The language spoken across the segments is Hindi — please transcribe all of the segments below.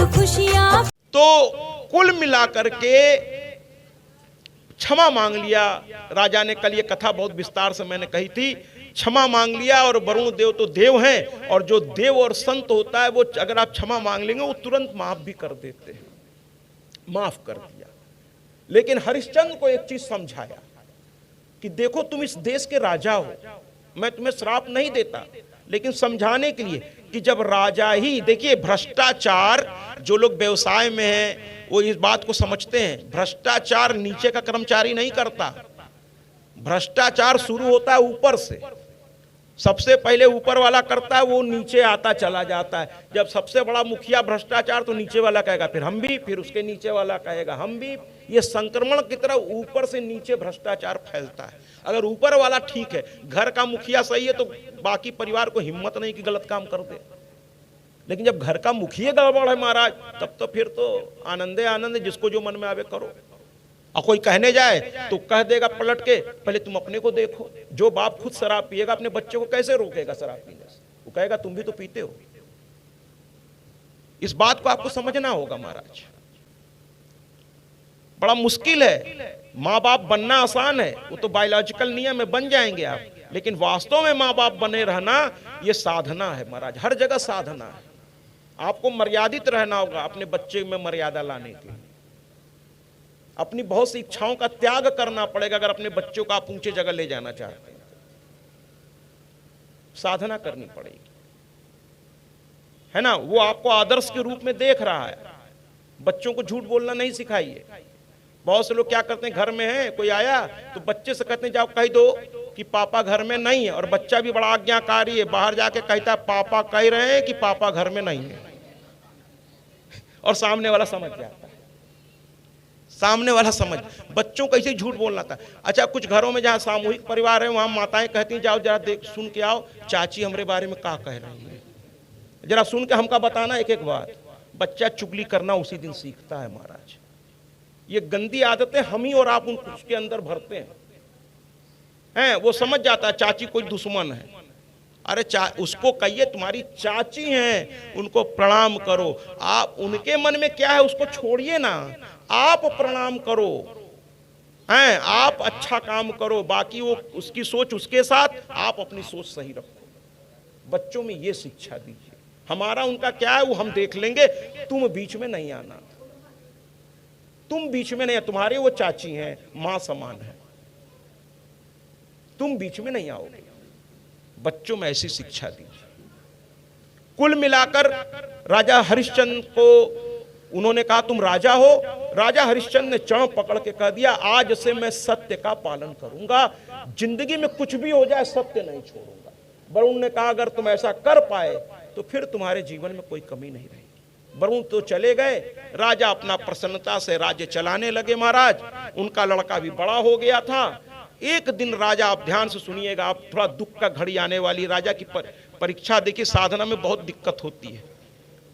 खुशियाँ। तो कुल मिलाकर के क्षमा मांग लिया राजा ने। कल ये कथा बहुत विस्तार से मैंने कही थी। क्षमा मांग लिया, और वरुण देव तो देव हैं, और जो देव और संत होता है वो अगर आप क्षमा मांग लेंगे वो तुरंत माफ भी कर देते हैं। माफ कर दिया। लेकिन हरिश्चंद्र को एक चीज समझाया कि देखो तुम इस देश के राजा हो, मैं तुम्हें श्राप नहीं देता, लेकिन समझाने के लिए कि जब राजा ही, देखिए भ्रष्टाचार, जो लोग व्यवसाय में हैं वो इस बात को समझते हैं, भ्रष्टाचार नीचे का कर्मचारी नहीं करता। भ्रष्टाचार शुरू होता है ऊपर से। सबसे पहले ऊपर वाला करता है, वो नीचे आता चला जाता है। जब सबसे बड़ा मुखिया भ्रष्टाचार, तो नीचे वाला कहेगा फिर हम भी, फिर उसके नीचे वाला कहेगा हम भी। ये संक्रमण की तरह ऊपर से नीचे भ्रष्टाचार फैलता है। अगर ऊपर वाला ठीक है, घर का मुखिया सही है, तो बाकी परिवार को हिम्मत नहीं कि गलत काम कर दे। लेकिन जब घर का मुखिया गड़बड़ है महाराज, तब तो फिर तो आनंदे आनंद, जिसको जो मन में आवे करो। और कोई कहने जाए तो कह देगा पलट के, पहले तुम अपने को देखो। जो बाप खुद शराब पिएगा अपने बच्चे को कैसे रोकेगा शराब पीने से? वो कहेगा तुम भी तो पीते हो। इस बात को आपको समझना होगा महाराज। बड़ा मुश्किल है। माँ बाप बनना आसान है, वो तो बायोलॉजिकल नियम में बन जाएंगे आप, लेकिन वास्तव में माँ बाप बने रहना ये साधना है महाराज। हर जगह साधना है। आपको मर्यादित रहना होगा अपने बच्चे में मर्यादा लाने के लिए। अपनी बहुत सी इच्छाओं का त्याग करना पड़ेगा अगर अपने बच्चों को आप ऊंचे जगह ले जाना चाहते हैं। साधना करनी पड़ेगी, है ना। वो आपको आदर्श के रूप में देख रहा है। बच्चों को झूठ बोलना नहीं सिखाइए। बहुत से लोग क्या करते हैं, घर में है कोई आया तो बच्चे से कहते हैं जाओ कह दो कि पापा घर में नहीं है, और बच्चा भी बड़ा आज्ञाकारी है, बाहर जाके कहता है पापा कह रहे हैं कि पापा घर में नहीं है, और सामने वाला समझ जाता है। सामने वाला समझ, बच्चों को ऐसे झूठ बोलना था। अच्छा, कुछ घरों में जहाँ सामूहिक परिवार है वहाँ माताएं कहती हैं जाओ जरा देख सुन के आओ चाची हमारे बारे में क्या कह रही है, जरा सुन के हमका बताना एक एक बात। बच्चा चुगली करना उसी दिन सीखता है महाराज। ये गंदी आदतें हम ही और आप उसके अंदर भरते हैं। वो समझ जाता है चाची कोई दुश्मन है। अरे उसको कहिए तुम्हारी चाची हैं, उनको प्रणाम करो। आप उनके मन में क्या है उसको छोड़िए ना, आप प्रणाम करो, हैं आप अच्छा काम करो, बाकी वो उसकी सोच उसके साथ, आप अपनी सोच सही रखो। बच्चों में ये शिक्षा दीजिए। हमारा उनका क्या है वो हम देख लेंगे, तुम बीच में नहीं आना, तुम बीच में नहीं, तुम्हारे वो चाची हैं, मां समान है, तुम बीच में नहीं आओगे। बच्चों में ऐसी शिक्षा दीजिए। कुल मिलाकर राजा हरिश्चंद्र को उन्होंने कहा तुम राजा हो। राजा हरिश्चंद्र ने चरण पकड़ के कह दिया आज से मैं सत्य का पालन करूंगा, जिंदगी में कुछ भी हो जाए सत्य नहीं छोड़ूंगा। वरुण ने कहा अगर तुम ऐसा कर पाए तो फिर तुम्हारे जीवन में कोई कमी नहीं रहेगी। वरुण तो चले गए। राजा अपना प्रसन्नता से राज्य चलाने लगे महाराज। उनका लड़का भी बड़ा हो गया था। एक दिन राजा, आप ध्यान से सुनिएगा, आप थोड़ा दुख का घड़ी आने वाली। राजा की परीक्षा देखिए, साधना में बहुत दिक्कत होती है।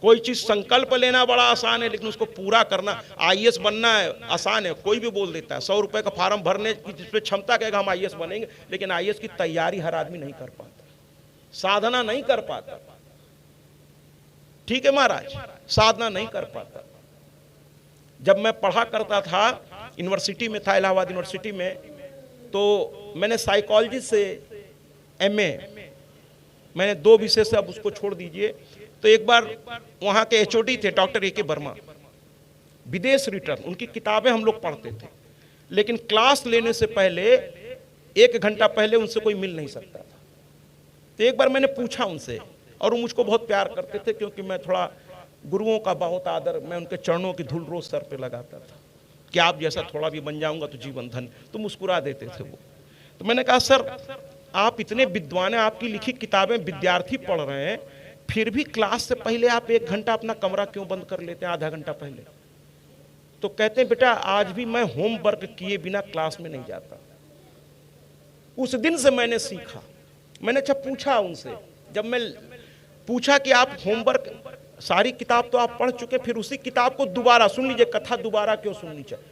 कोई चीज संकल्प लेना बड़ा आसान है, लेकिन उसको पूरा करना, आईएएस बनना है आसान है, कोई भी बोल देता है। 100 रुपए का फॉर्म भरने की जिसपे क्षमता कहेगा हम आईएएस बनेंगे, लेकिन आईएएस की तैयारी हर आदमी नहीं कर पाता, साधना नहीं कर पाता। ठीक है महाराज, साधना नहीं कर पाता। जब मैं पढ़ा करता था, यूनिवर्सिटी में था, इलाहाबाद यूनिवर्सिटी में, तो मैंने साइकोलॉजी से एमए, मैंने 2 विषय से, अब उसको छोड़ दीजिए। तो एक बार वहाँ के एचओडी थे डॉक्टर ए.के. वर्मा, विदेश रिटर्न, उनकी किताबें हम लोग पढ़ते थे, लेकिन क्लास लेने से पहले 1 घंटा पहले उनसे कोई मिल नहीं सकता था। तो एक बार मैंने पूछा उनसे, और वो मुझको बहुत प्यार करते थे क्योंकि मैं थोड़ा गुरुओं का बहुत आदर, मैं उनके चरणों की धूल रोज सर पे लगाता था कि आप जैसा थोड़ा भी बन जाऊंगा तो जीवन धन। तो मुस्कुरा देते थे वो। तो मैंने कहा सर आप इतने विद्वान हैं, आपकी लिखी किताबें विद्यार्थी पढ़ रहे हैं, फिर भी क्लास से पहले आप 1 घंटा अपना कमरा क्यों बंद कर लेते हैं, आधा घंटा पहले? तो कहते हैं बेटा आज भी मैं होमवर्क किए बिना क्लास में नहीं जाता। उस दिन से मैंने सीखा। मैंने अच्छा पूछा उनसे, जब मैं पूछा कि आप होमवर्क, सारी किताब तो आप पढ़ चुके, फिर उसी किताब को दोबारा सुन लीजिए, कथा दोबारा क्यों सुननी चाहिए,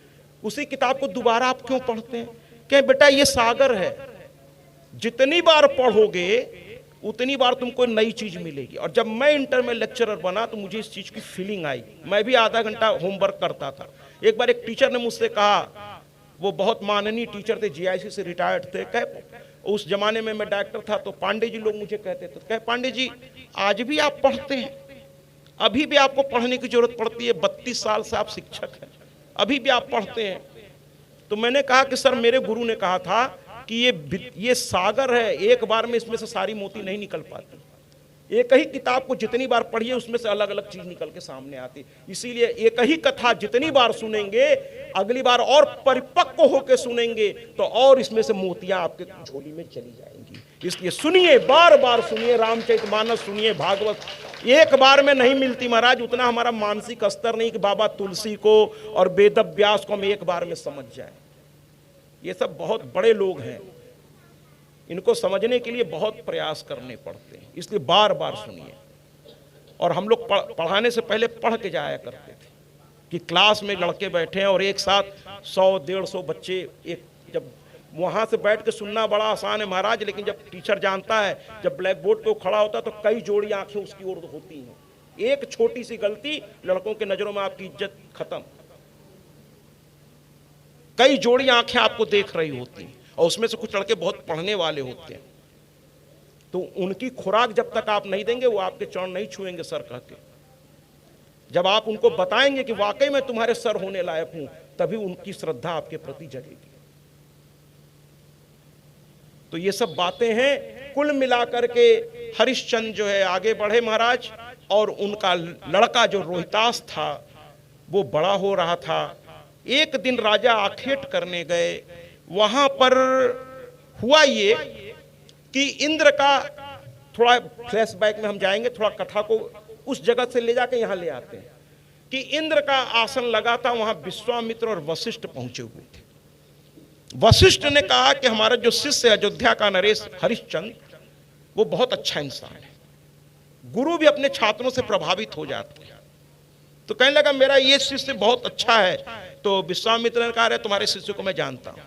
उसी किताब को दोबारा आप क्यों पढ़ते हैं? कहें बेटा ये सागर है, जितनी बार पढ़ोगे उतनी बार तुमको नई चीज मिलेगी। और जब मैं इंटर में लेक्चरर बना तो मुझे इस चीज की फीलिंग आई। मैं भी आधा घंटा होमवर्क करता था। एक बार एक टीचर ने मुझसे कहा, वो बहुत माननीय टीचर थे, जीआईसी से रिटायर्ड थे, कहे उस जमाने में मैं डायरेक्टर था तो पांडे जी लोग मुझे कहते थे, कहे पांडे जी आज भी आप पढ़ते हैं, अभी भी आपको पढ़ने की जरूरत पड़ती है, 32 साल से आप शिक्षक हैं, अभी भी आप पढ़ते हैं। तो मैंने कहा कि सर मेरे गुरु ने कहा था कि ये सागर है, एक बार में इसमें से सारी मोती नहीं निकल पाती। एक ही किताब को जितनी बार पढ़िए उसमें से अलग अलग चीज निकल के सामने आती। इसीलिए एक ही कथा जितनी बार सुनेंगे, अगली बार और परिपक्व होकर सुनेंगे तो और इसमें से मोतियां आपके झोली में चली जाएंगी। इसलिए सुनिए, बार बार सुनिए, रामचरितमानस सुनिए, भागवत एक बार में नहीं मिलती महाराज। उतना हमारा मानसिक स्तर नहीं कि बाबा तुलसी को और वेद व्यास को हम एक बार में समझ जाए। ये सब बहुत बड़े लोग हैं, इनको समझने के लिए बहुत प्रयास करने पड़ते हैं। इसलिए बार बार सुनिए। और हम लोग पढ़ाने से पहले पढ़ के जाया करते थे कि क्लास में लड़के बैठे हैं और एक साथ 100-150 बच्चे, एक जब वहाँ से बैठ के सुनना बड़ा आसान है महाराज, लेकिन जब टीचर जानता है, जब ब्लैक बोर्ड पे खड़ा होता है तो कई जोड़ी आंखें उसकी ओर होती हैं। एक छोटी सी गलती, लड़कों के नजरों में आपकी इज्जत खत्म। कई जोड़ी आंखें आपको देख रही होती हैं और उसमें से कुछ लड़के बहुत पढ़ने वाले होते हैं, तो उनकी खुराक जब तक आप नहीं देंगे वो आपके चरण नहीं छुएंगे सर कह के। जब आप उनको बताएंगे कि वाकई मैं तुम्हारे सर होने लायक हूं, तभी उनकी श्रद्धा आपके प्रति जगेगी। तो ये सब बातें हैं। कुल मिलाकर के हरिश्चंद्र जो है आगे बढ़े महाराज, और उनका लड़का जो रोहितास था वो बड़ा हो रहा था। एक दिन राजा आखेट करने गए, वहां पर हुआ ये कि इंद्र का, थोड़ा फ्लैशबैक में हम जाएंगे, थोड़ा कथा को उस जगह से ले जाके यहां ले आते हैं कि इंद्र का आसन लगा था, वहां विश्वामित्र और वशिष्ठ पहुंचे हुए थे। वशिष्ठ ने कहा कि हमारा जो शिष्य है अयोध्या का नरेश हरिश्चंद्र, वो बहुत अच्छा इंसान है। गुरु भी अपने छात्रों से प्रभावित हो जाते हैं। तो कहने लगा मेरा ये शिष्य बहुत अच्छा है। तो विश्वामित्र ने कहा अरे तुम्हारे शिष्य को मैं जानता हूं,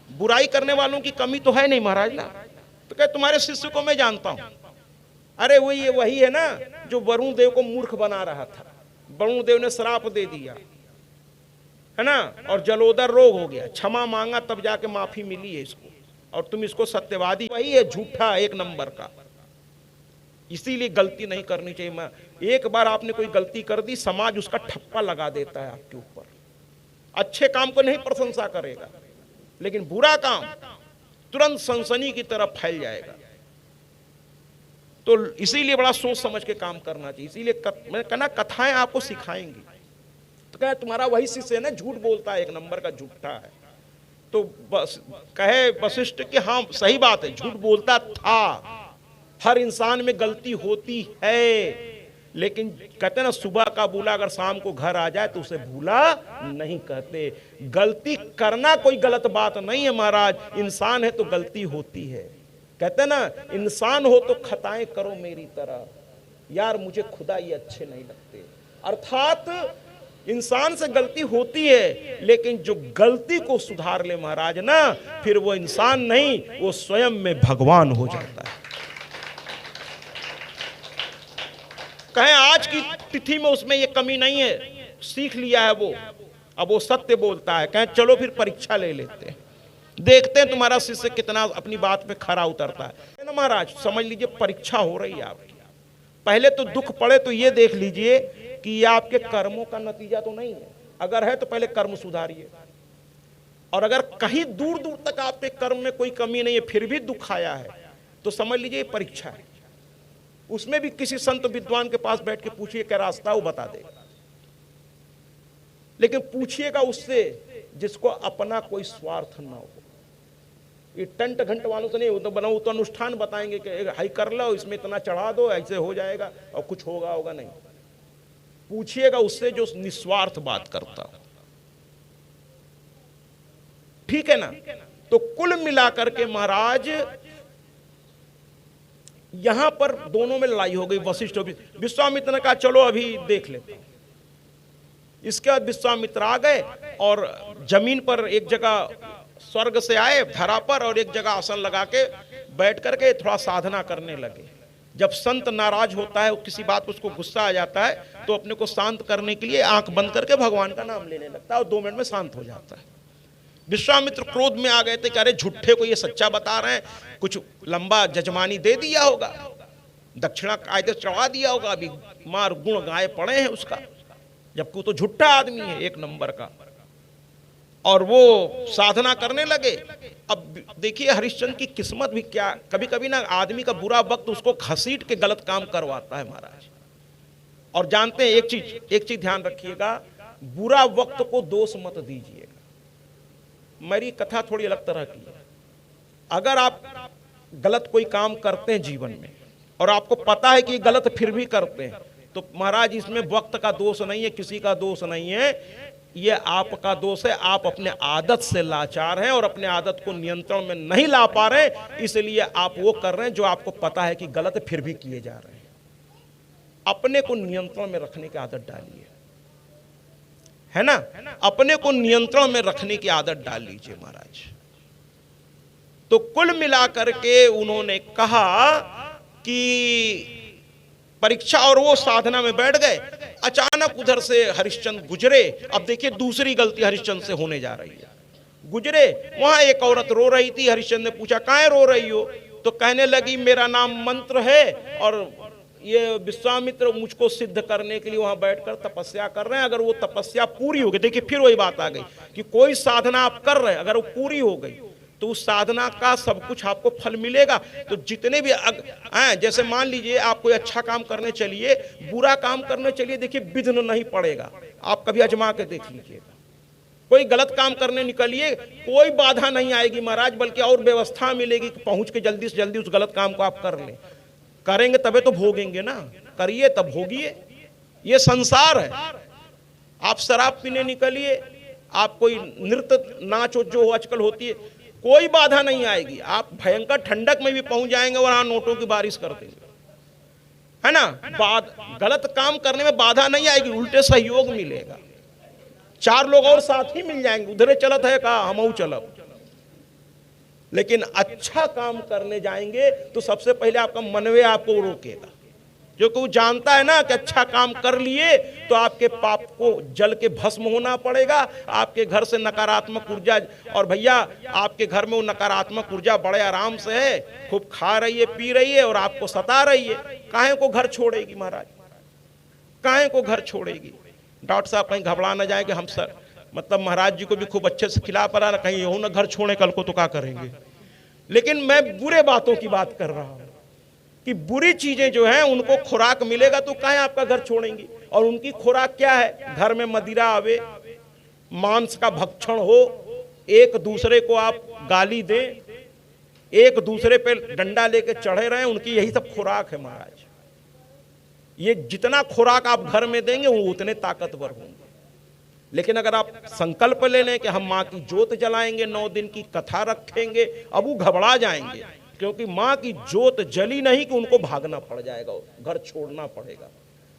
बुराई करने वालों की कमी तो है नहीं महाराज ना। तो कहे तुम्हारे शिष्य को मैं जानता हूं। अरे वही है ना जो वरुण देव को मूर्ख बना रहा था। वरुण देव ने श्राप दे दिया है ना, और जलोदर रोग हो गया, क्षमा मांगा तब जाके माफी मिली है इसको, और तुम इसको सत्यवादी, वही है झूठा एक नंबर का। इसीलिए गलती नहीं करनी चाहिए। एक बार आपने कोई गलती कर दी, समाज उसका ठप्पा लगा देता है आपके ऊपर। अच्छे काम को नहीं प्रशंसा करेगा, लेकिन बुरा काम तुरंत सनसनी की तरफ फैल जाएगा। तो इसीलिए बड़ा सोच समझ के काम करना चाहिए। इसीलिए मैं कहना कथाएं आपको सिखाएंगी। तो कहे तुम्हारा वही शिष्य है ना, झूठ बोलता है, एक नंबर का झूठा है। तो बस कहे वशिष्ठ कि हाँ सही बात है, झूठ बोलता था। हर इंसान में गलती होती है, लेकिन कहते ना सुबह का भूला अगर शाम को घर आ जाए तो उसे भूला नहीं कहते। गलती करना कोई गलत बात नहीं है महाराज, इंसान है तो गलती होती है। कहते ना इंसान हो तो खताएं करो मेरी तरह, यार मुझे खुदा ये अच्छे नहीं लगते। अर्थात इंसान से गलती होती है, लेकिन जो गलती को सुधार ले महाराज ना, फिर वो इंसान नहीं, वो स्वयं में भगवान हो जाता है। कहें आज की तिथि में उसमें ये कमी नहीं है, सीख लिया है वो, अब वो सत्य बोलता है। कहें चलो फिर परीक्षा ले लेते हैं, देखते हैं तुम्हारा शिष्य कितना अपनी बात पे खरा उतरता है ना महाराज। समझ लीजिए परीक्षा हो रही है आपकी। पहले तो दुख पड़े तो ये देख लीजिए कि ये आपके कर्मों का नतीजा तो नहीं है। अगर है तो पहले कर्म सुधारिए, और अगर कहीं दूर दूर तक आपके कर्म में कोई कमी नहीं है फिर भी दुख आया है तो समझ लीजिए परीक्षा है। उसमें भी किसी संत विद्वान के पास बैठ के पूछिए क्या रास्ता, वो बता देगा। लेकिन पूछिएगा उससे जिसको अपना कोई स्वार्थ ना हो। ये टंट घंट वालों से नहीं, वो तो बनाओ तो अनुष्ठान बताएंगे कि हाई कर लो, इसमें इतना चढ़ा दो, ऐसे हो जाएगा, और कुछ होगा नहीं। पूछिएगा उससे जो निस्वार्थ बात करता हो। ठीक है ना। तो कुल मिलाकर के महाराज यहां पर दोनों में लड़ाई हो गई। वशिष्ठ विश्वामित्र ने कहा चलो अभी देख लेते हैं। इसके बाद विश्वामित्र आ गए और जमीन पर एक जगह स्वर्ग से आए धरा पर, और एक जगह आसन लगा के बैठ करके थोड़ा साधना करने लगे। जब संत नाराज होता है, किसी बात पर उसको गुस्सा आ जाता है, तो अपने को शांत करने के लिए आंख बंद करके भगवान का नाम लेने लगता है और 2 मिनट में शांत हो जाता है। विश्वामित्र क्रोध में आ गए थे कि अरे झूठे को ये सच्चा बता रहे हैं, कुछ लंबा जजमानी दे दिया होगा, दक्षिणा कायदे चढ़ा दिया होगा, अभी मार गुण गाए पड़े हैं उसका, जबकि वो तो झूठा आदमी है 1 नंबर का। और वो साधना करने लगे। अब देखिए हरिश्चंद्र की किस्मत भी क्या, कभी कभी ना आदमी का बुरा वक्त उसको घसीट के गलत काम करवाता है महाराज। और जानते हैं एक चीज ध्यान रखिएगा, बुरा वक्त को दोष मत दीजिएगा। मेरी कथा थोड़ी अलग तरह की है। अगर आप गलत कोई काम करते हैं जीवन में और आपको पता है कि गलत फिर भी करते हैं, तो महाराज इसमें वक्त का दोष नहीं है, किसी का दोष नहीं है, ये आपका दोष है। आप अपने आदत से लाचार हैं और अपने आदत को नियंत्रण में नहीं ला पा रहे, इसलिए आप वो कर रहे हैं जो आपको पता है कि गलत फिर भी किए जा रहे हैं। अपने को नियंत्रण में रखने की आदत डालिए, है ना, अपने को नियंत्रण में रखने की आदत डाल लीजिए महाराज। तो कुल मिलाकर के उन्होंने कहा कि परीक्षा, और वो साधना में बैठ गए। अचानक उधर से हरिश्चंद्र गुजरे। अब देखिए दूसरी गलती हरिश्चंद्र से होने जा रही है। गुजरे, वहां एक औरत रो रही थी। हरिश्चंद्र ने पूछा काहे रो रही हो? तो कहने लगी मेरा नाम मंत्र है और ये विश्वामित्र मुझको सिद्ध करने के लिए वहां बैठकर तपस्या कर रहे हैं। अगर वो तपस्या पूरी हो गई, देखिए फिर वही बात आ गई कि कोई साधना आप कर रहे हैं, अगर वो पूरी हो गई तो उस साधना का सब कुछ आपको फल मिलेगा। तो जितने भी जैसे मान लीजिए आप कोई अच्छा काम करने चलिए, बुरा काम करने चलिए, देखिए विघ्न नहीं पड़ेगा। आप कभी आजमा के देख लीजिएगा। कोई गलत काम करने निकलिए, कोई बाधा नहीं आएगी महाराज, बल्कि और व्यवस्था मिलेगी कि पहुंच के जल्दी से जल्दी उस गलत काम को आप कर लें। करेंगे तबे तो भोगेंगे ना, करिए तब भोगिए। ये संसार है। आप शराब पीने निकलिए, आप कोई नृत्य नाच जो आजकल होती है, कोई बाधा नहीं आएगी। आप भयंकर ठंडक में भी पहुंच जाएंगे और वहां नोटों की बारिश कर देंगे, है ना। गलत काम करने में बाधा नहीं आएगी, उल्टे सहयोग मिलेगा। 4 लोग और साथ ही मिल जाएंगे, उधरे चलत है कहा हम चलब। लेकिन अच्छा काम करने जाएंगे तो सबसे पहले आपका मनवे आपको रोकेगा, जो कि वो जानता है ना कि अच्छा काम कर लिए तो आपके पाप को जल के भस्म होना पड़ेगा। आपके घर से नकारात्मक ऊर्जा, और भैया आपके घर में वो नकारात्मक ऊर्जा बड़े आराम से है, खूब खा रही है, पी रही है और आपको सता रही है। काहे को घर छोड़ेगी महाराज, काहे को घर छोड़ेगी? डॉक्टर साहब कहीं घबरा ना जाए कि हम सर मतलब महाराज जी को भी खूब अच्छे से खिला पड़ा, कहीं हो ना घर छोड़े कल को तो क्या करेंगे। लेकिन मैं बुरे बातों की बात कर रहा हूं कि बुरी चीजें जो हैं उनको खुराक मिलेगा तो काहे आपका घर छोड़ेंगी। और उनकी खुराक क्या है? घर में मदिरा आवे, मांस का भक्षण हो, एक दूसरे को आप गाली दें, एक दूसरे पे डंडा लेके चढ़े रहे, उनकी यही सब खुराक है महाराज। ये जितना खुराक आप घर में देंगे वो उतने ताकतवर होंगे। लेकिन अगर आप संकल्प ले लें कि हम माँ की जोत जलाएंगे, 9 दिन की कथा रखेंगे, अब वो घबरा जाएंगे, क्योंकि माँ की जोत जली नहीं कि उनको भागना पड़ जाएगा, घर छोड़ना पड़ेगा।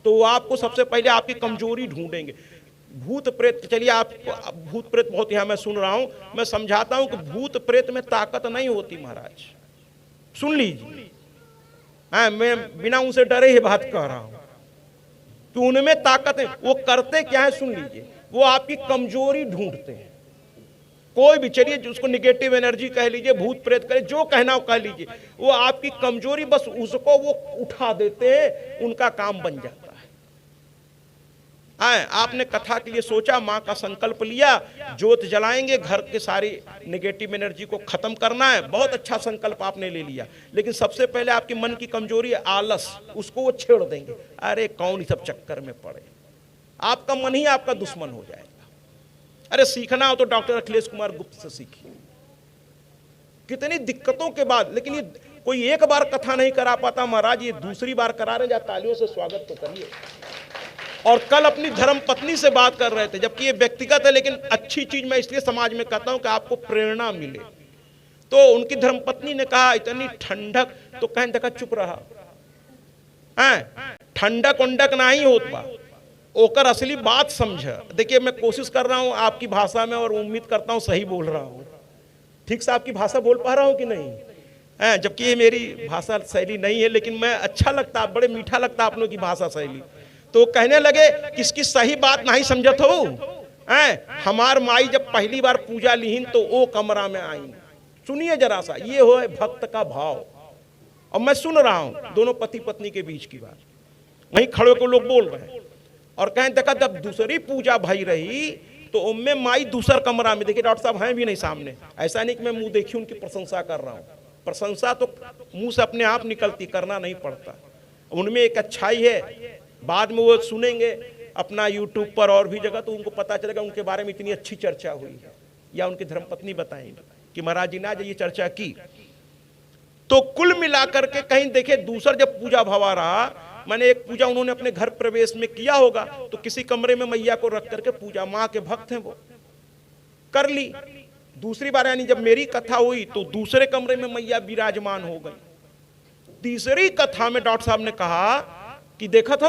तो वो आपको सबसे पहले आपकी कमजोरी ढूंढेंगे। भूत प्रेत, चलिए आप भूत प्रेत बहुत यहाँ मैं सुन रहा हूँ, मैं समझाता हूँ कि भूत प्रेत में ताकत नहीं होती महाराज, सुन लीजिए। मैं बिना उनसे डरे ही बात कर रहा हूँ कि उनमें ताकत है। वो करते क्या है सुन लीजिए, वो आपकी कमजोरी ढूंढते हैं। कोई भी, चलिए उसको निगेटिव एनर्जी कह लीजिए, भूत प्रेत कह लीजिए, जो कहना हो कह लीजिए, वो आपकी कमजोरी बस उसको वो उठा देते हैं, उनका काम बन जाता है। आपने कथा के लिए सोचा, माँ का संकल्प लिया, जोत जलाएंगे, घर के सारी नेगेटिव एनर्जी को खत्म करना है, बहुत अच्छा संकल्प आपने ले लिया। लेकिन सबसे पहले आपके मन की कमजोरी है आलस, उसको वो छेड़ देंगे। अरे कौन इस सब चक्कर में पड़े, आपका मन ही आपका दुश्मन हो जाएगा। अरे सीखना हो तो डॉक्टर अखिलेश कुमार गुप्त से सीखिए, कितनी दिक्कतों के बाद। लेकिन ये कोई एक बार कथा नहीं करा पाता महाराज, ये दूसरी बार करा रहे, जा तालियों से स्वागत तो करिए। और कल अपनी धर्म पत्नी से बात कर रहे थे, जबकि ये व्यक्तिगत है, लेकिन अच्छी चीज मैं इसलिए समाज में कहता हूं कि आपको प्रेरणा मिले। तो उनकी धर्म पत्नी ने कहा इतनी ठंडक, तो कहने देखा चुप रहा, ठंडक उंडक नहीं होता, ओकर असली बात समझ। देखिए मैं कोशिश कर रहा हूं आपकी भाषा में और उम्मीद करता हूं सही बोल रहा हूं, ठीक से आपकी भाषा बोल पा रहा हूं कि नहीं। जबकि ये मेरी भाषा शैली नहीं है, लेकिन मैं अच्छा लगता, बड़े मीठा लगता आप लोगों की भाषा शैली। तो कहने लगे किसकी सही बात नहीं समझत हो, हमार माई जब पहली बार पूजा लीन तो वो कमरा में आई। सुनिए जरा सा, ये हो भक्त का भाव। और मैं सुन रहा हूं दोनों पति पत्नी के बीच की बात, वहीं खड़े को लोग बोल रहे हैं और कहें देखा जब दूसरी पूजा भई रही तो उनमें माई दूसर कमरा में। देखिए डॉक्टर साहब हैं भी नहीं सामने, ऐसा नहीं कि मैं मुंह देखी उनकी प्रशंसा कर रहा हूं, प्रशंसा तो मुंह से अपने आप निकलती, करना नहीं पड़ता। उनमें एक अच्छाई है, बाद में वो सुनेंगे अपना यूट्यूब पर और भी जगह तो उनको पता चलेगा उनके बारे में इतनी अच्छी चर्चा हुई है, या उनकी धर्मपत्नी बताएंगे कि महाराज जी ने आज ये चर्चा की। तो कुल मिलाकर के कहीं देखे दूसर जब पूजा भवा रहा, मैंने एक पूजा उन्होंने अपने घर प्रवेश में किया होगा तो किसी कमरे में मैया को रख करके पूजा, माँ के भक्त हैं वो, कर ली। दूसरी बार यानी जब मेरी कथा हुई तो दूसरे कमरे में मैया विराजमान हो गई। तीसरी कथा में डॉक्टर साहब ने कहा कि देखा था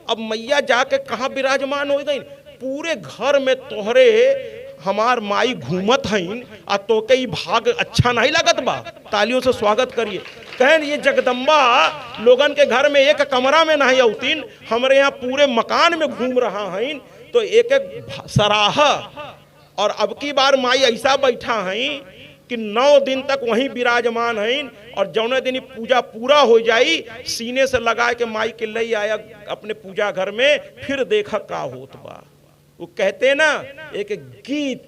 अब मैया जाके कहां विराजमान हो गई, पूरे घर में तोहरे हमार माई घूमत हईन आ तो के भाग अच्छा नहीं लगत बा, तालियों से स्वागत करिए। कहें ये जगदम्बा लोगन के घर में एक कमरा में नहीं औतीन, हमारे यहाँ पूरे मकान में घूम रहा हईन, तो एक एक सराहा। और अब की बार माई ऐसा बैठा है कि 9 दिन तक वहीं विराजमान हैं, और जौने दिन पूजा पूरा हो जाई सीने से लगा के माई के ले आया अपने पूजा घर में, फिर देखा का होत बा। वो कहते ना एक गीत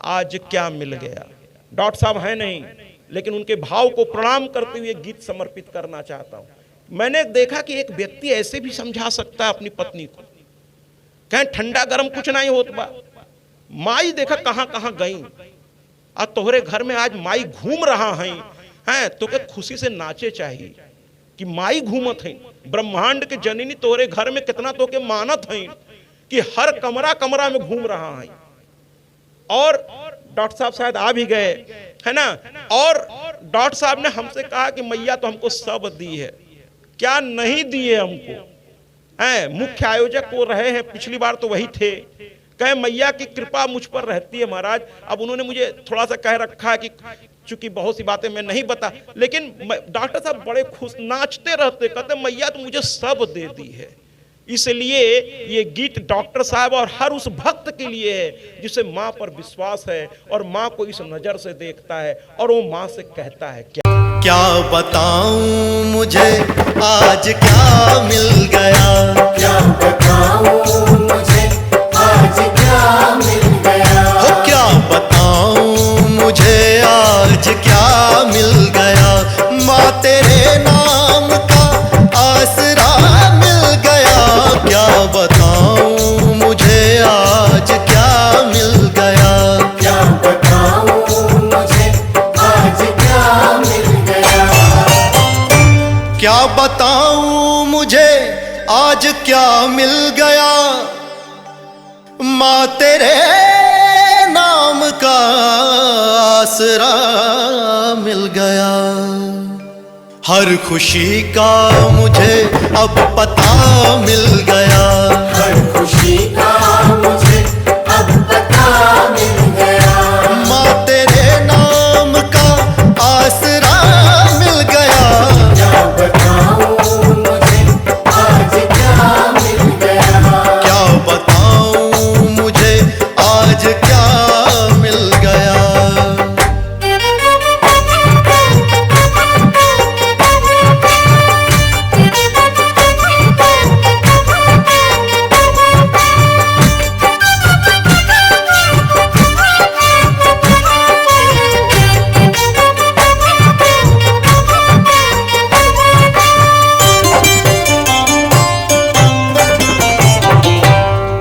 आज क्या मिल गया, डॉक्टर साहब है नहीं लेकिन उनके भाव को प्रणाम करते हुए गीत समर्पित करना चाहता हूं। मैंने देखा कि एक व्यक्ति ऐसे भी समझा सकता है अपनी पत्नी को, कहें ठंडा गर्म कुछ नहीं होत बा, माई देखा कहां कहां गई, आज तोहरे घर में आज माई घूम रहा है तो के खुशी से नाचे चाहिए कि माई घूमत है, ब्रह्मांड के जननी तोहरे घर में कितना तो के मानत है कि हर कमरा कमरा में घूम रहा है। और डॉक्टर साहब शायद आ भी गए है ना, और डॉक्टर साहब ने हमसे कहा कि मैया तो हमको सब दी है, क्या नहीं दिए हमको है। मुख्य आयोजक वो रहे हैं, पिछली बार तो वही थे, कहे मैया की कृपा मुझ पर रहती है महाराज। अब उन्होंने मुझे थोड़ा सा कह रखा है कि चूंकि बहुत सी बातें मैं नहीं बता, लेकिन डॉक्टर साहब बड़े खुश नाचते रहते, कहते मैया तो मुझे सब दे दी है। इसलिए ये गीत डॉक्टर साहब और हर उस भक्त के लिए है जिसे माँ पर विश्वास है और माँ को इस नजर से देखता है और वो माँ से कहता है क्या बताऊं मुझे आज क्या मिल गया, क्या बताऊं मुझे आज क्या मिल गया, हो क्या बताऊं मुझे आज क्या मिल गया, माँ तेरे नाम का आसरा मिल गया, क्या बताऊं मुझे आज क्या मिल गया, क्या बताऊं मुझे आज क्या मिल गया, क्या बताऊं मुझे आज क्या मिल गया, माँ तेरे नाम का आसरा मिल गया, हर खुशी का मुझे अब पता मिल गया, हर खुशी का मुझे अब पता मिल गया, माँ तेरे नाम का आसरा मिल गया, क्या बताऊं मुझे आज क्या मिल गया, क्या बताऊं मुझे आज क्या मिल गया।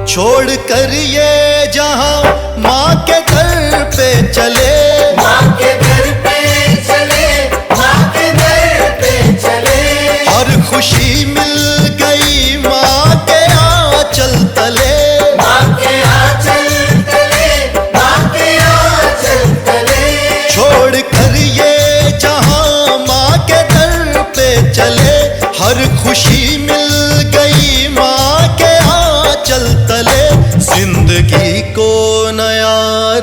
छोड़ कर ये जहां माँ के घर पे चले, माँ के घर पे चले, माँ के घर पे चले, हर खुशी मिल गई माँ के आंचल तले, माँ के आंचल तले, माँ के आंचल तले, छोड़ कर ये जहां माँ के घर पे चले, हर खुशी मिल गई माँ के आंचल तले, जिंदगी को नया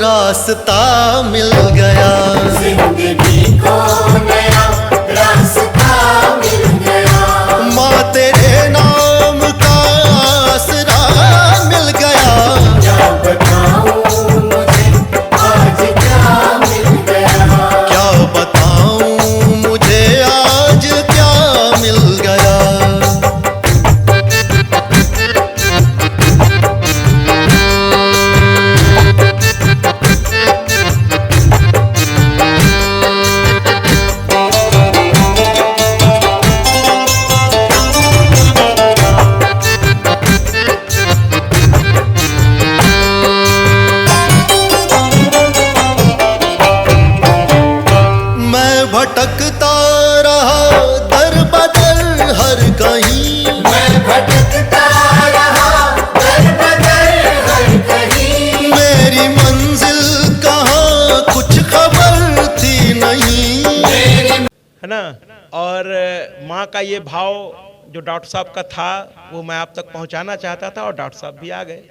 रास्ता मिल गया, जिंदगी को नया और माँ का ये भाव जो डॉक्टर साहब का था वो मैं आप तक पहुंचाना चाहता था और डॉक्टर साहब भी आ गए।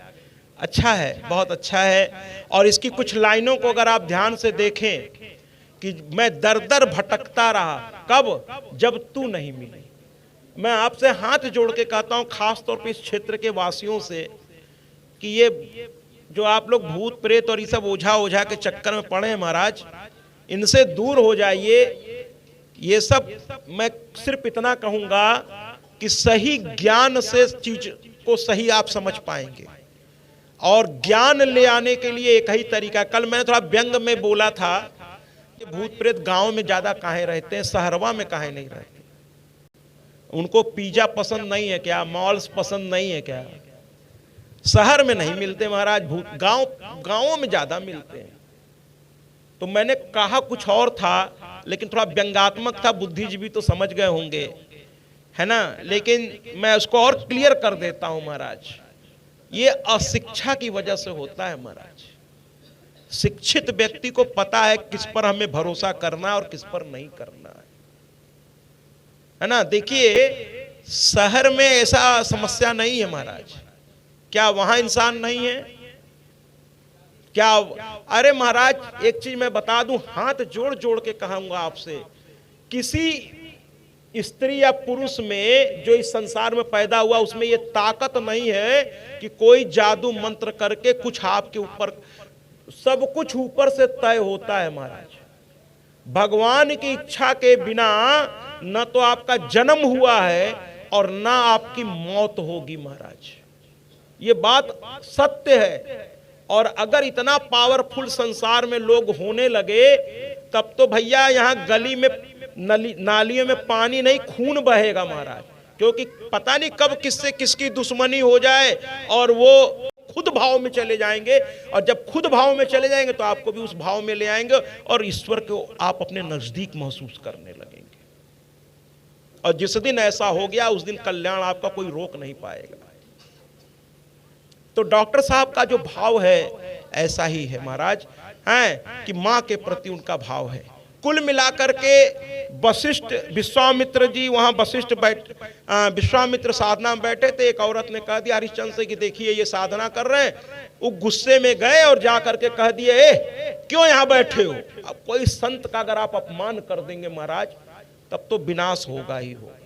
अच्छा है, बहुत अच्छा है। और इसकी कुछ लाइनों को अगर आप ध्यान से देखें कि मैं दर दर भटकता रहा, कब? जब तू नहीं मिली। मैं आपसे हाथ जोड़ के कहता हूं, खास तौर पे इस क्षेत्र के वासियों से, कि ये जो आप लोग भूत प्रेत और ये सब ओझा ओझा के चक्कर में पड़े हैं महाराज, इनसे दूर हो जाइए। ये सब मैं सिर्फ इतना कहूंगा कि सही ज्ञान से चीज को सही आप समझ पाएंगे। और ज्ञान ले आने के लिए एक ही तरीका, कल मैंने थोड़ा व्यंग में बोला था कि भूत प्रेत गांव में ज्यादा काहे रहते हैं, शहरवा में काहे नहीं रहते? उनको पिज्जा पसंद नहीं है क्या? मॉल्स पसंद नहीं है क्या? शहर में नहीं मिलते महाराज, भूत गांवों में ज्यादा मिलते हैं। तो मैंने कहा कुछ और था, लेकिन थोड़ा व्यंगात्मक था, बुद्धिजीवी तो समझ गए होंगे, है ना? लेकिन मैं उसको और क्लियर कर देता हूं महाराज। ये अशिक्षा की वजह से होता है महाराज। शिक्षित व्यक्ति को पता है किस पर हमें भरोसा करना है और किस पर नहीं करना है ना? देखिए, शहर में ऐसा समस्या नहीं है महाराज। क्या वहां इंसान नहीं है क्या? अरे महाराज, एक चीज मैं बता दूं, हाथ जोड़ जोड़ के कहूंगा आपसे, किसी स्त्री या पुरुष में जो इस संसार में पैदा हुआ, उसमें ये ताकत नहीं है कि कोई जादू मंत्र करके कुछ आपके ऊपर, सब कुछ ऊपर से तय होता है महाराज। भगवान की इच्छा के बिना न तो आपका जन्म हुआ है और ना आपकी मौत होगी महाराज। ये बात सत्य है। और अगर इतना पावरफुल संसार में लोग होने लगे, तब तो भैया यहां गली में नालियों में पानी नहीं, खून बहेगा महाराज। क्योंकि पता नहीं कब किससे किसकी दुश्मनी हो जाए और वो खुद भाव में चले जाएंगे। और जब खुद भाव में चले जाएंगे तो आपको भी उस भाव में ले आएंगे और ईश्वर को आप अपने नजदीक महसूस करने लगेंगे। और जिस दिन ऐसा हो गया, उस दिन कल्याण आपका कोई रोक नहीं पाएगा। तो डॉक्टर साहब का जो भाव है ऐसा ही है महाराज, हैं कि मां के प्रति उनका भाव है। कुल मिलाकर के वशिष्ठ, विश्वामित्र जी वहां विश्वामित्र साधना में बैठे थे। एक औरत ने कह दिया हरिश्चंद्र से कि देखिए ये साधना कर रहे हैं। वो गुस्से में गए और जा करके कह दिए, क्यों यहां बैठे हो? अब कोई संत का अगर आप अपमान कर देंगे महाराज, तब तो विनाश होगा ही होगा।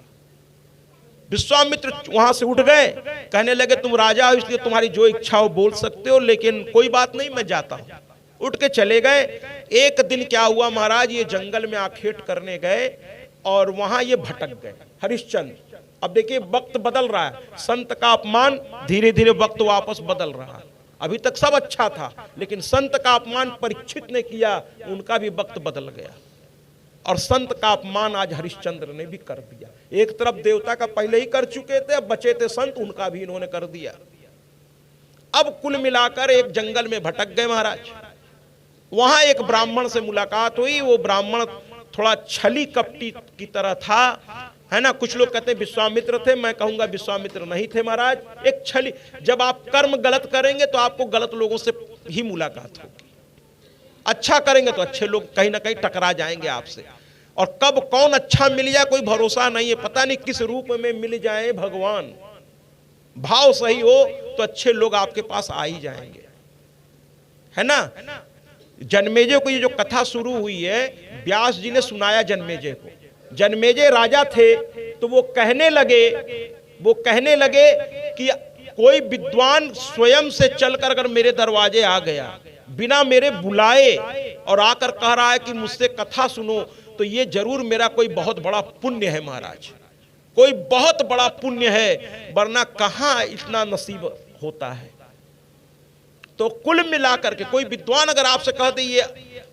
विश्वामित्र वहां से उठ गए, कहने लगे तुम राजा हो इसलिए तुम्हारी जो इच्छा हो बोल सकते हो, लेकिन कोई बात नहीं, मैं जाता हूं। उठ के चले गए। एक दिन क्या हुआ महाराज, ये जंगल में आखेट करने गए और वहां ये भटक गए हरिश्चंद्र। अब देखिए वक्त बदल रहा है, संत का अपमान, धीरे धीरे वक्त वापस बदल रहा है। अभी तक सब अच्छा था, लेकिन संत का अपमान परीक्षित ने किया, उनका भी वक्त बदल गया। और संत का अपमान आज हरिश्चंद्र ने भी कर दिया। एक तरफ देवता का पहले ही कर चुके थे, अब बचे थे संत, उनका भी इन्होंने कर दिया। अब कुल मिलाकर एक जंगल में भटक गए महाराज। वहां एक ब्राह्मण से मुलाकात हुई। वो ब्राह्मण थोड़ा छली कपटी की तरह था, है ना? कुछ लोग कहते हैं विश्वामित्र थे, मैं कहूंगा विश्वामित्र नहीं थे महाराज। एक छली, जब आप कर्म गलत करेंगे तो आपको गलत लोगों से ही मुलाकात होगी। अच्छा करेंगे तो अच्छे लोग कहीं ना कहीं टकरा जाएंगे आपसे। और कब कौन अच्छा मिल जाए कोई भरोसा नहीं है, पता नहीं किस रूप में मिल जाए भगवान। भाव सही हो तो अच्छे लोग आपके पास आ ही जाएंगे, है ना? जन्मेजय को ये जो कथा शुरू हुई है, व्यास जी ने सुनाया जन्मेजय को। जन्मेजय राजा थे, तो वो कहने लगे कि कोई विद्वान स्वयं से चलकर अगर मेरे दरवाजे आ गया बिना मेरे बुलाए और आकर कह रहा है कि मुझसे कथा सुनो, तो ये जरूर मेरा कोई बहुत बड़ा पुण्य है महाराज, कोई बहुत बड़ा पुण्य है, वरना कहां इतना नसीब होता है। तो कुल मिलाकर के कोई विद्वान अगर आपसे कह दे ये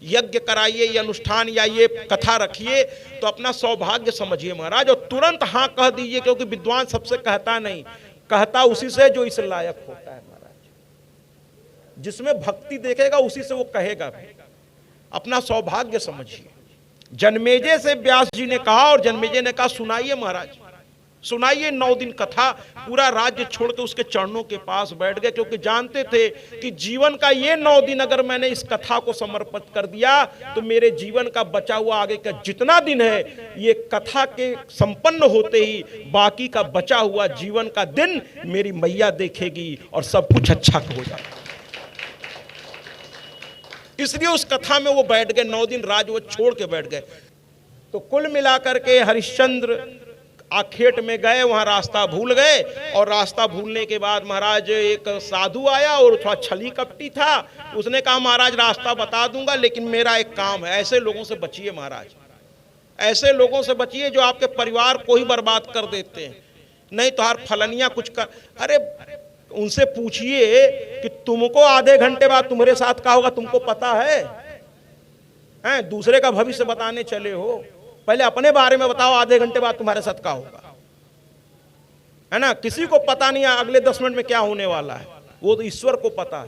यज्ञ कराइए, ये अनुष्ठान या ये कथा रखिए, तो अपना सौभाग्य समझिए महाराज, और तुरंत हाँ कह दीजिए। क्योंकि विद्वान सबसे कहता नहीं, कहता उसी से जो इस लायक होता है महाराज। जिसमें भक्ति देखेगा उसी से वो कहेगा भी। अपना सौभाग्य समझिए। जन्मेजय से व्यास जी ने कहा, और जन्मेजय ने कहा सुनाइए महाराज। सुनाइए 9 दिन कथा। पूरा राज्य छोड़ के उसके चरणों के पास बैठ गए, क्योंकि जानते थे कि जीवन का ये 9 दिन अगर मैंने इस कथा को समर्पित कर दिया तो मेरे जीवन का बचा हुआ आगे का जितना दिन है, ये कथा के संपन्न होते ही बाकी का बचा हुआ जीवन का दिन मेरी मैया देखेगी और सब कुछ अच्छा हो जाएगा। इसलिए उस कथा में वो बैठ गए, 9 दिन राज वो छोड़ के बैठ गए। तो कुल मिलाकर के हरिश्चंद्र आखेट में गए, वहां रास्ता भूल गए, और रास्ता भूलने के बाद महाराज एक साधु आया और थोड़ा छली कपटी था। उसने कहा महाराज रास्ता बता दूंगा लेकिन मेरा एक काम है। ऐसे लोगों से बचिए महाराज, ऐसे लोगों से बचिए जो आपके परिवार को ही बर्बाद कर देते हैं, नहीं तो हर फलनिया कुछ कर। अरे उनसे पूछिए कि तुमको आधे घंटे बाद तुम्हारे साथ क्या होगा तुमको पता है? हैं, दूसरे का भविष्य बताने चले हो, पहले अपने बारे में बताओ आधे घंटे बाद तुम्हारे साथ क्या होगा, है ना? किसी को पता नहीं है अगले 10 मिनट में क्या होने वाला है, वो तो ईश्वर को पता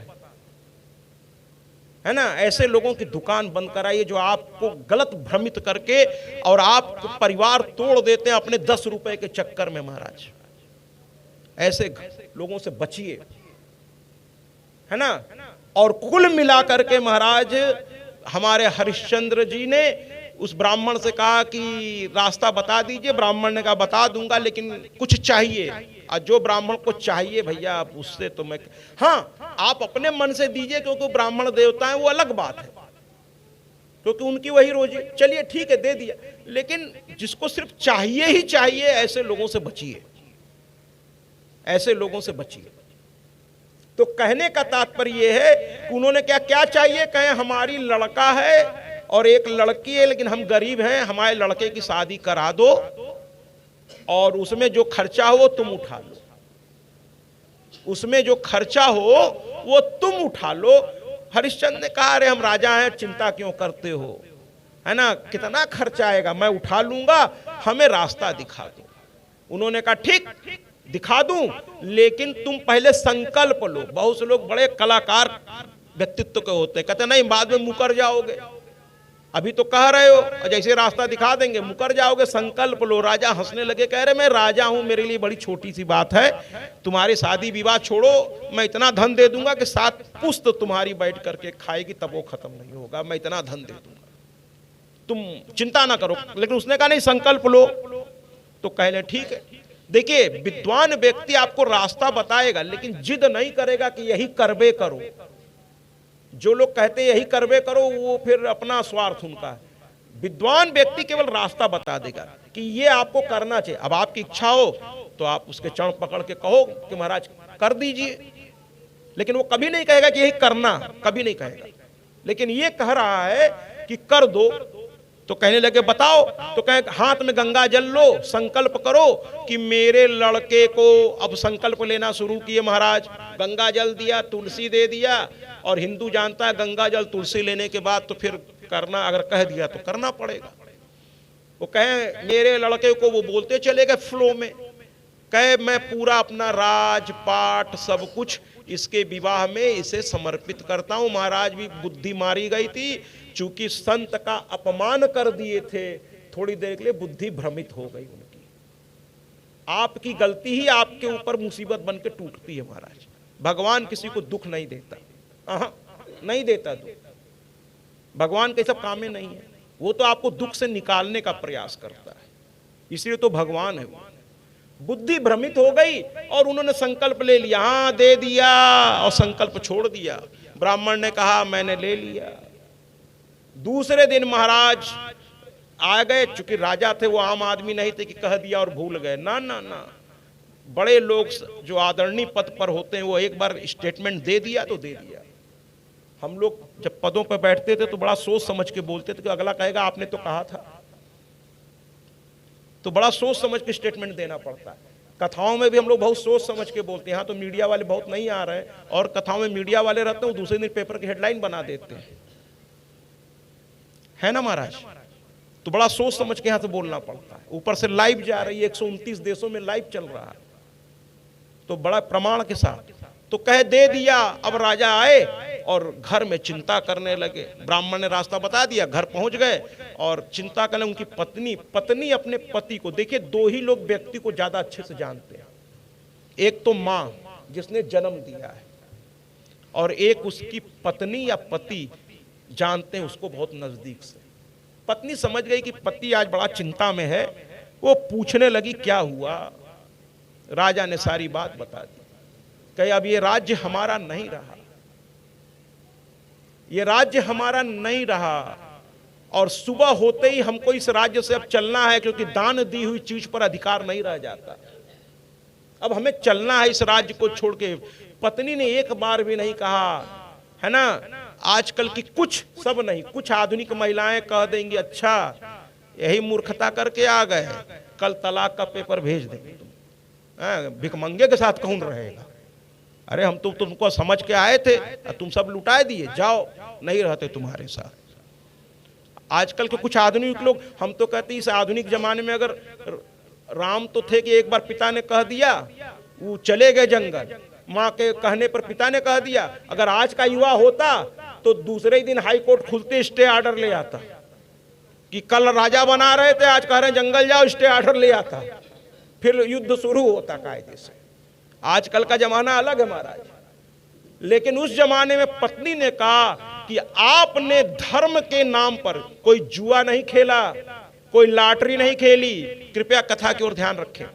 है ना? ऐसे लोगों की दुकान बंद कराइए जो आपको गलत भ्रमित करके और आप परिवार तोड़ देते हैं अपने 10 रुपए के चक्कर में महाराज। ऐसे लोगों से बचिए, है ना? और कुल मिलाकर के महाराज हमारे हरिश्चंद्र जी ने उस ब्राह्मण से कहा कि रास्ता बता दीजिए। ब्राह्मण ने कहा बता दूंगा लेकिन कुछ चाहिए। और जो ब्राह्मण को चाहिए भैया आप उससे तो मैं, हाँ आप अपने मन से दीजिए क्योंकि ब्राह्मण देवता है वो अलग बात है, क्योंकि उनकी वही रोजी। चलिए ठीक है दे दिया, लेकिन जिसको सिर्फ चाहिए ही चाहिए ऐसे लोगों से बचिए, ऐसे लोगों से बचिए। तो कहने का तात्पर्य यह है कि उन्होंने क्या क्या चाहिए, कहे हमारी लड़का है और एक लड़की है लेकिन हम गरीब हैं, हमारे लड़के की शादी करा दो और उसमें जो खर्चा हो वो तुम उठा लो, उसमें जो खर्चा हो वो तुम उठा लो। हरिश्चंद्र ने कहा अरे हम राजा हैं, चिंता क्यों करते हो, है ना? कितना खर्चा आएगा, मैं उठा लूंगा, हमें रास्ता दिखा दो। उन्होंने कहा ठीक दिखा दूं, लेकिन तुम पहले संकल्प लो। बहुत से लोग बड़े कलाकार व्यक्तित्व के होते हैं, कहते नहीं बाद में मुकर जाओगे, अभी तो कह रहे हो और जैसे रास्ता दिखा देंगे मुकर जाओगे, संकल्प लो। राजा हंसने लगे, कह रहे मैं राजा हूं, मेरे लिए बड़ी छोटी सी बात है, तुम्हारी शादी विवाह छोड़ो, मैं इतना धन दे दूंगा कि 7 पुश्त तुम्हारी बैठ करके खाएगी तब वो खत्म नहीं होगा, मैं इतना धन दे दूंगा, तुम चिंता ना करो। लेकिन उसने कहा नहीं संकल्प लो। तो कह ले ठीक है। देखिए विद्वान व्यक्ति आपको रास्ता बताएगा लेकिन जिद नहीं करेगा कि यही करबे करो। जो लोग कहते यही करबे करो वो फिर अपना स्वार्थ उनका है। विद्वान व्यक्ति केवल रास्ता बता देगा कि ये आपको करना चाहिए। अब आपकी इच्छा हो तो आप उसके चरण पकड़ के कहो कि महाराज कर दीजिए, लेकिन वो कभी नहीं कहेगा कि यही करना, कभी नहीं कहेगा। लेकिन ये कह रहा है कि कर दो। तो कहने लगे बताओ। तो कहे हाथ में गंगा जल लो, संकल्प करो कि मेरे लड़के को, अब संकल्प लेना शुरू किए महाराज। गंगा जल दिया, तुलसी दे दिया, और हिंदू जानता है गंगा जल तुलसी लेने के बाद तो फिर करना, अगर कह दिया तो करना पड़ेगा। वो कहे मेरे लड़के को, वो बोलते चले गए फ्लो में, कहे मैं पूरा अपना राजपाट सब कुछ इसके विवाह में इसे समर्पित करता हूं। महाराज भी बुद्धि मारी गई थी, चूंकि संत का अपमान कर दिए थे, थोड़ी देर के लिए बुद्धि भ्रमित हो गई उनकी। आपकी गलती ही आपके ऊपर मुसीबत बन के टूटती है महाराज। भगवान किसी को दुख नहीं देता, नहीं देता दुख। भगवान के सब कामें नहीं है, वो तो आपको दुख से निकालने का प्रयास करता है, इसलिए तो भगवान है वो। बुद्धि भ्रमित हो गई और उन्होंने संकल्प ले लिया, हाँ दे दिया, और संकल्प छोड़ दिया। ब्राह्मण ने कहा मैंने ले लिया। दूसरे दिन महाराज आ गए, चूंकि राजा थे वो आम आदमी नहीं थे कि कह दिया और भूल गए, ना ना ना। बड़े लोग जो आदरणीय पद पर होते हैं वो एक बार स्टेटमेंट दे दिया तो दे दिया। हम लोग जब पदों पर बैठते थे तो बड़ा सोच समझ के बोलते थे कि अगला कहेगा आपने तो कहा था, तो बड़ा सोच समझ के स्टेटमेंट देना पड़ता है। कथाओं में भी हम लोग बहुत सोच समझ के बोलते हैं। यहाँ तो मीडिया वाले बहुत नहीं आ रहे हैं, और कथाओं में मीडिया वाले रहते हैं, वो दूसरे दिन पेपर की हेडलाइन बना देते हैं, है ना महाराज। तो बड़ा सोच समझ के यहाँ से बोलना पड़ता है। ऊपर से लाइव जा रही है, 129 देशों में लाइव चल रहा है, तो बड़ा प्रमाण के साथ। तो कह दे दिया। अब राजा आए और घर में चिंता करने लगे। ब्राह्मण ने रास्ता बता दिया, घर पहुंच गए और चिंता करने। उनकी पत्नी अपने पति को, देखिए दो ही लोग व्यक्ति को ज्यादा अच्छे से जानते हैं, एक तो माँ जिसने जन्म दिया है, और एक उसकी पत्नी या पति जानते हैं उसको बहुत नजदीक से। पत्नी समझ गई कि पति आज बड़ा चिंता में है, वो पूछने लगी क्या हुआ। राजा ने सारी बात बता दी। कहे अब ये राज्य हमारा नहीं रहा, ये राज्य हमारा नहीं रहा, और सुबह होते ही हमको इस राज्य से अब चलना है, क्योंकि दान दी हुई चीज पर अधिकार नहीं रह जाता। अब हमें चलना है इस राज्य को छोड़ के। पत्नी ने एक बार भी नहीं कहा, है ना। आजकल की कुछ, सब नहीं, कुछ आधुनिक महिलाएं कह देंगी अच्छा यही मूर्खता करके आ गए, कल तलाक का पेपर भेज देंगे, तुम भिखमंगे के साथ कौन रहेगा। अरे हम तो तुमको समझ के आए थे, तुम सब लुटाए दिए, जाओ, नहीं रहते तुम्हारे साथ। आजकल के कुछ आधुनिक लोग, हम तो कहते हैं इस आधुनिक जमाने में अगर राम तो थे कि एक बार पिता ने कह दिया, वो चले गए जंगल, माँ के कहने पर पिता ने कह दिया। अगर आज का युवा होता तो दूसरे ही दिन हाई कोर्ट खुलते स्टे ऑर्डर ले आता कि कल राजा बना रहे थे, आज कह रहे हैं जंगल जाओ, स्टे ऑर्डर ले आता, फिर युद्ध शुरू होता कायदे से। आजकल का जमाना अलग है महाराज। लेकिन उस जमाने में पत्नी ने कहा कि आपने धर्म के नाम पर कोई जुआ नहीं खेला, कोई लॉटरी नहीं खेली। कृपया कथा की ओर ध्यान रखें।